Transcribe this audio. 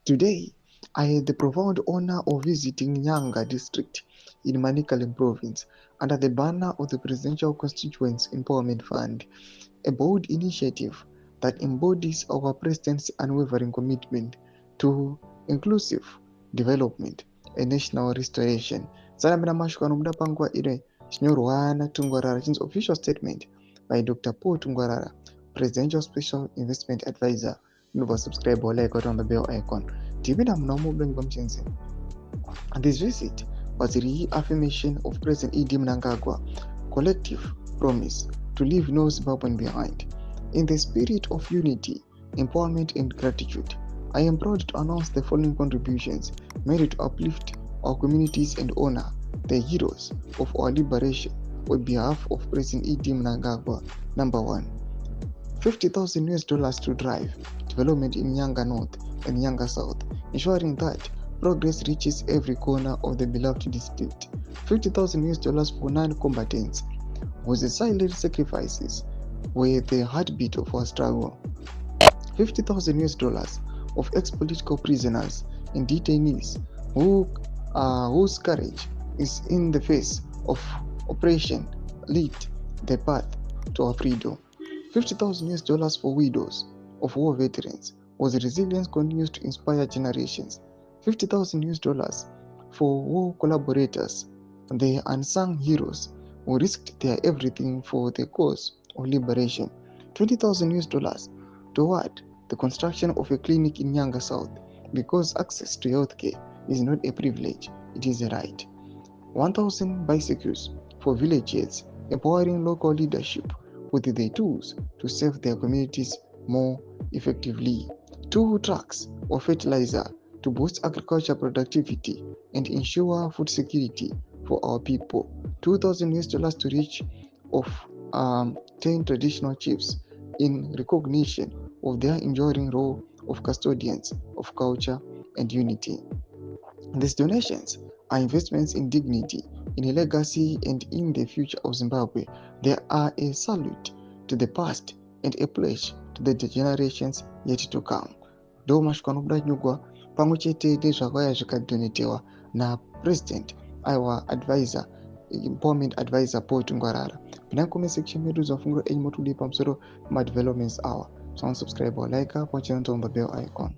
Today, I had the profound honor of visiting Nyanga district in Manicaland province under the banner of the Presidential Constituents Empowerment Fund, a bold initiative that embodies our President's unwavering commitment to inclusive development and national restoration. Sanamina mashukano muda pangwa ire chinyorwa naTungwarara chinzi official statement by Dr. Paul Tungwarara, Presidential Special Investment Advisor. Nova subscribe or like on the bell icon. Tipinda mnaomo blengi pamchenzi. This visit was a reaffirmation of President E.D. Mnangagwa's collective promise to leave no Zimbabwean behind. In the spirit of unity, empowerment and gratitude, I am proud to announce the following contributions made to uplift our communities and honor the heroes of our liberation on behalf of President E.D. Mnangagwa. Number 1. $50,000 to drive development in Nyanga North and Nyanga South, ensuring that progress reaches every corner of the beloved district. $50,000 for non-combatants, whose silent sacrifices were the heartbeat of our struggle. $50,000 of ex-political prisoners and detainees whose courage is in the face of oppression lit the path to our freedom. $50,000 for widows of war veterans, whose resilience continues to inspire generations. $50,000 for war collaborators, the unsung heroes who risked their everything for the cause of liberation. $20,000 toward the construction of a clinic in Nyanga South, because access to healthcare is not a privilege, it is a right. 1,000 bicycles for villages, empowering local leadership with the tools to serve their communities more effectively. 2 trucks of fertilizer to boost agriculture productivity and ensure food security for our people. $2,000 to reach of 10 traditional chiefs in recognition of their enduring role of custodians of culture and unity. These donations are investments in dignity, in a legacy, and in the future of Zimbabwe. They are a salute to the past and a pledge to the generations yet to come. Do mashukano kudanyugwa pamwe chete nezvakauya zvikadonetewa naPresident our advisor empowerment advisor Paul Tungwarara. Pinda comment section medu zafunguro enyi motudi pamusoro ma developments hour. So subscribe or like up, watch on the bell icon.